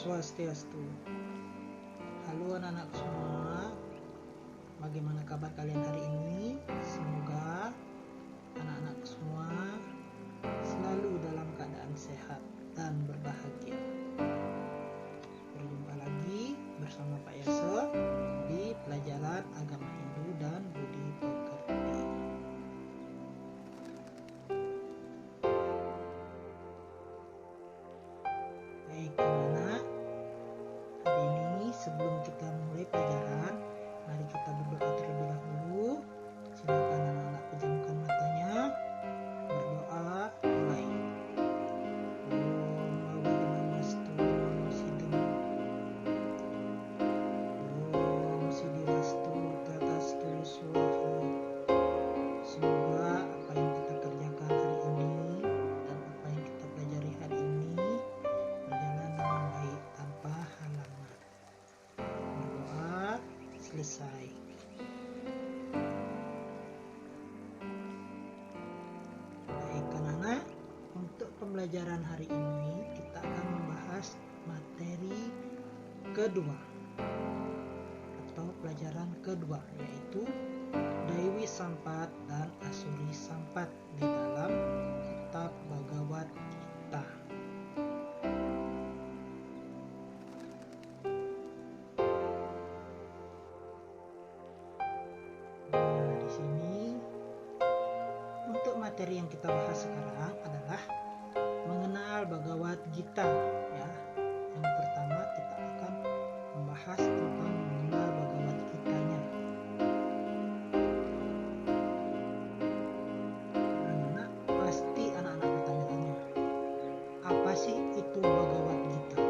Swastiastu. Halo anak-anak semua, bagaimana kabar kalian hari ini? Semoga anak-anak semua selalu dalam keadaan sehat dan berbahagia. Berjumpa lagi bersama Pak Yasa di pelajaran agama Hindu dan Budi Pekerti. Baik anak-anak, hari ini sebelum kita mulai pelajaran, mari kita berdoa terlebih dahulu. Silakan anak-anak pejamkan matanya, berdoa, mulai. Om Mawali Namastu Namo Siddham. Om Siddhirastu Tatastu Swaha. Semoga apa yang kita kerjakan hari ini dan apa yang kita pelajari hari ini berjalan dengan baik tanpa halangan. Berdoa selesai. Baik anak-anak, untuk pembelajaran hari ini kita akan membahas materi kedua atau pelajaran kedua, yaitu Dewi Sampat dan Asuri Sampat di dalam kitab Bhagavad Gita. Nah, di sini untuk materi yang kita bahas sekarang adalah mengenal Bhagavad Gita, ya. Yang pertama kita akan membahas tentang mengenal Bhagavad Gitanya. Anak-anak pasti anak-anak bertanya-tanya, apa sih itu Bhagavad Gita?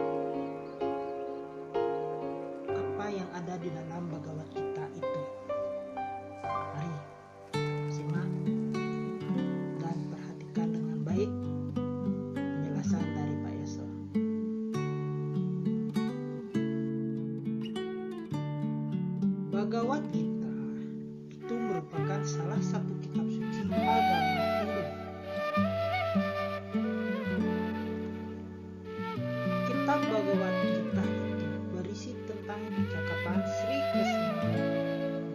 Apa yang ada di dalam Bhagavad Gita itu? Mari simak dan perhatikan dengan baik penjelasan dari Pak Yasa. Bhagavad Gita itu merupakan salah satu kitab suci agama Hindu. Kitab Bhagavad Gita itu berisi tentang percakapan Sri Krishna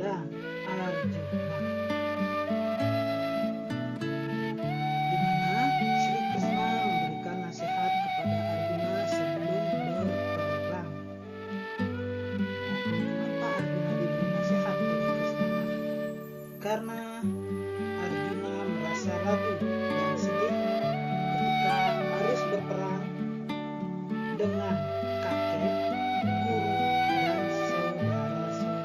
dan Arjuna, di mana Sri Krishna memberikan nasihat kepada Arjuna sebelum berperang. Kenapa Arjuna diberi nasihat oleh Krishna? Karena Arjuna merasa ragu dan sedih ketika harus berperang dengan kakek, guru, dan saudara-saudaranya.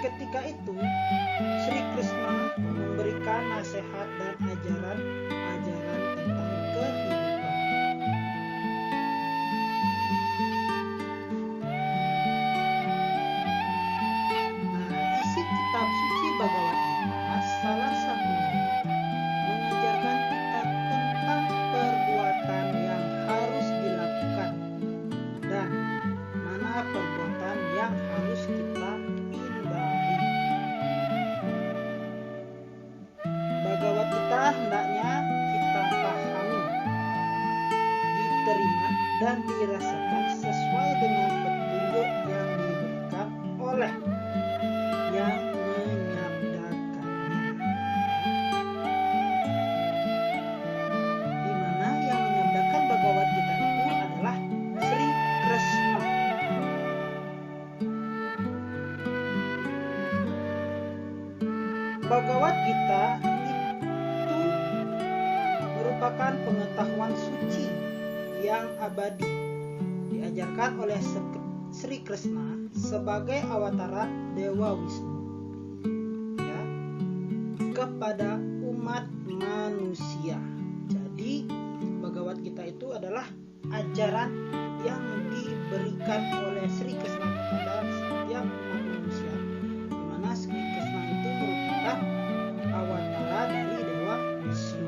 Ketika itu, Sri Krishna memberikan nasihat dan ajaran-ajaran tentang kehidupan. Nah, isi kitab suci Bhagavad Gita salah satunya mengajarkan kita tentang perbuatan yang harus dilakukan dan mana perbuatan yang harus kita hindari. Bhagavad Gita hendaknya kita pahami, diterima dan dirasakan sesuai dengan petunjuk yang diberikan oleh yang menyabdakannya. Di mana yang menyabdakan Bhagavad Gita itu adalah Sri Krishna. Bhagavad Gita itu merupakan pengetahuan suci yang abadi, diajarkan oleh Sri Krishna sebagai awatara Dewa Wisnu, ya, kepada umat manusia. Jadi Bhagavad Gita itu adalah ajaran yang diberikan oleh Sri Krishna kepada setiap umat manusia, di mana Sri Krishna itu merupakan awatara dari Dewa Wisnu.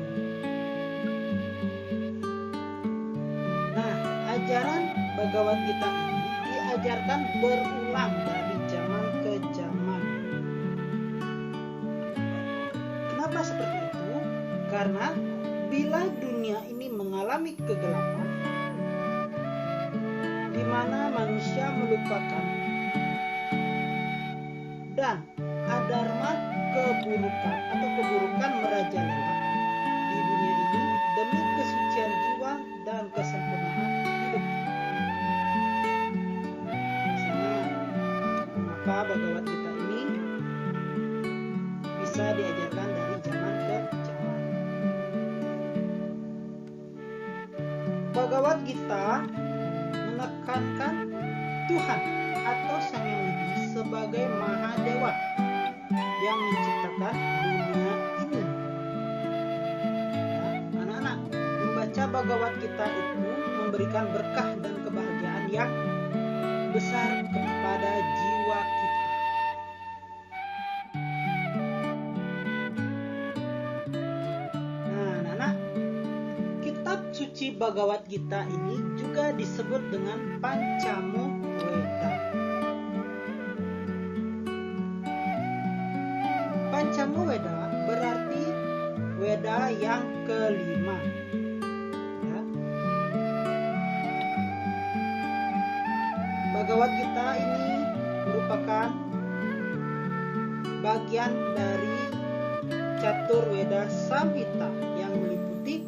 Nah, ajaran Bhagavad Gita ini diajarkan berulang dari zaman ke zaman. Kenapa seperti itu? Karena bila dunia ini mengalami kegelapan, di mana manusia melupakan dan adharma keburukan merajalela di dunia ini demi kesucian jiwa dan kesempurnaan hidup. Maka Bhagavad Gita ini bisa diajarkan dari zaman ke zaman. Bhagavad Gita menekankan Tuhan atau Sang Yang Widi sebagai Mahadewa yang menciptakan dunia ini. Anak-anak, membaca Bhagavad Gita itu memberikan berkah dan kebahagiaan yang besar kepada jiwa kita. Nah, anak-anak, kitab suci Bhagavad Gita ini juga disebut dengan Pancamuveda. Pancamuveda berarti Weda yang kelima. Ya. Bhagavad Gita ini merupakan bagian dari Caturveda Samhita yang meliputi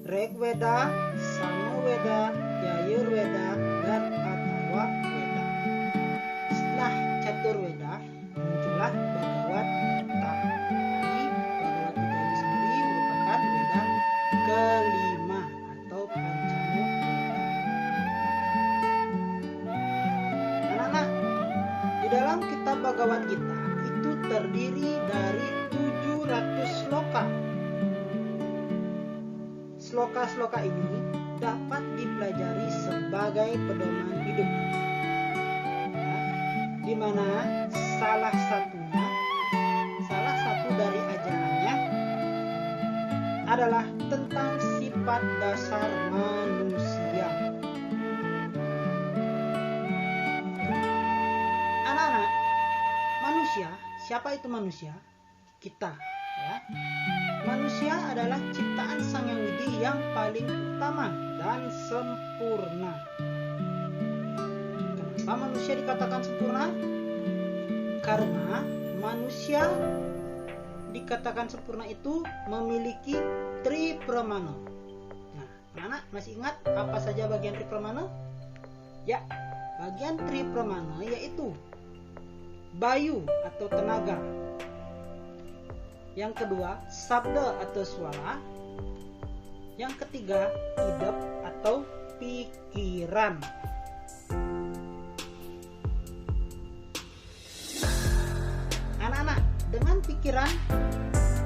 Rigveda, Samaveda, Yajurveda, dan Atharva Veda. Setelah Caturveda muncullah Bhagavad Gita. Jadi Bhagavad Gita itu sendiri merupakan Veda kelima atau Pancamuveda. Anak-anak, di dalam kitab Bhagavad Gita itu terdiri dari 700 sloka. Sloka-sloka ini dapat dipelajari sebagai pedoman hidup, ya, di mana salah satu dari ajarannya adalah tentang sifat dasar manusia. Anak-anak, manusia, siapa itu manusia? Kita, ya. Manusia adalah ciptaan Sang Yang Widi yang paling utama dan sempurna. Kenapa manusia dikatakan sempurna? Karena manusia dikatakan sempurna itu memiliki tripramana. Nah, anak-anak masih ingat apa saja bagian tripramana? Ya, bagian tripramana yaitu bayu atau tenaga. Yang kedua, sabda atau suara. Yang ketiga, idep atau pikiran. Anak-anak, dengan pikiran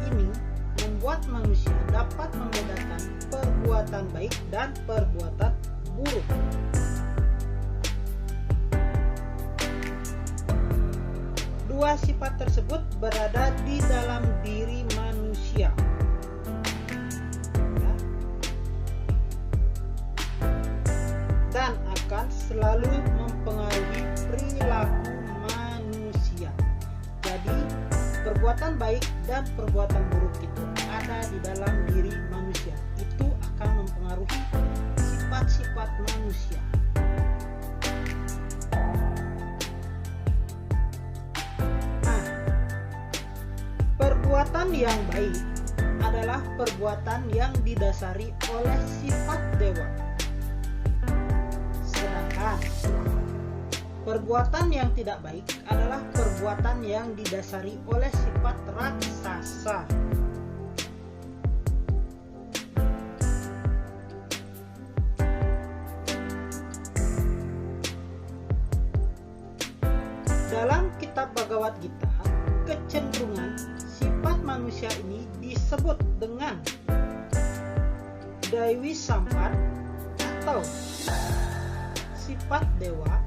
ini membuat manusia dapat membedakan perbuatan baik dan perbuatan buruk. Dua sifat tersebut berada di dalam diri manusia, ya, dan akan selalu mempengaruhi perilaku manusia. Jadi, perbuatan baik dan perbuatan buruk itu ada di dalam diri manusia. Itu akan mempengaruhi sifat-sifat manusia. Perbuatan yang baik adalah perbuatan yang didasari oleh sifat dewa. Sedangkan perbuatan yang tidak baik adalah perbuatan yang didasari oleh sifat raksasa. Dalam kitab Bhagavad Gita, kecenderungan sifat manusia ini disebut dengan Daiwi Sampat atau sifat dewa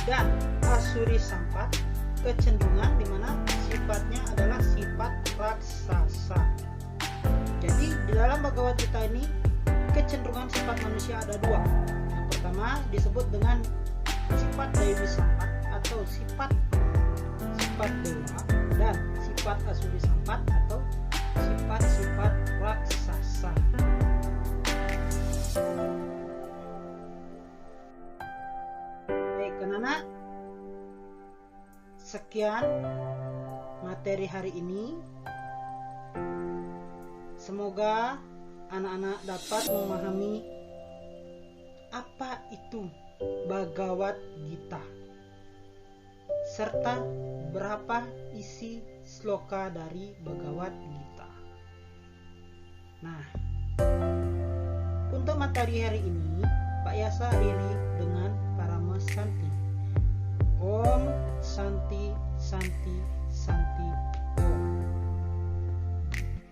dan Asuri Sampat, kecenderungan di mana sifatnya adalah sifat raksasa. Jadi di dalam Bhagavad Gita ini kecenderungan sifat manusia ada dua. Yang pertama disebut dengan sifat Daiwi Sampat atau sifat dewa, dan sifat Asuri Sampat atau sifat-sifat raksasa. sekian materi hari ini. Semoga anak-anak dapat memahami apa itu Bhagavad Gita serta berapa isi sloka dari Bhagavad Gita. Nah, untuk materi hari ini Pak Yasa akhiri dengan Parama Santi. Om Santi Santi